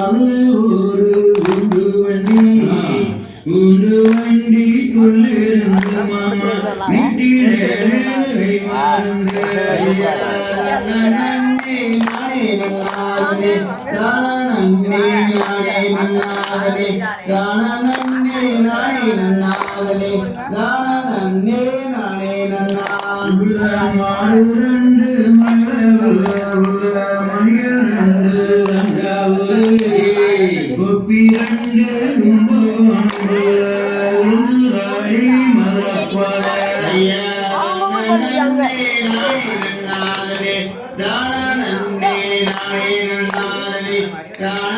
ஒரு உண்டு வண்டி கொள்ளிருந்து மாமா வீட்டிலே மறந்து நன்னே நானே நன்னாகவே நன்னே நானே நன்னாகவே நன்னே நானே நன்னாகவே நன்னே நானே நன்னாகவே மாடுரண்டு மணியரண்டு கோப்பிரண்டு God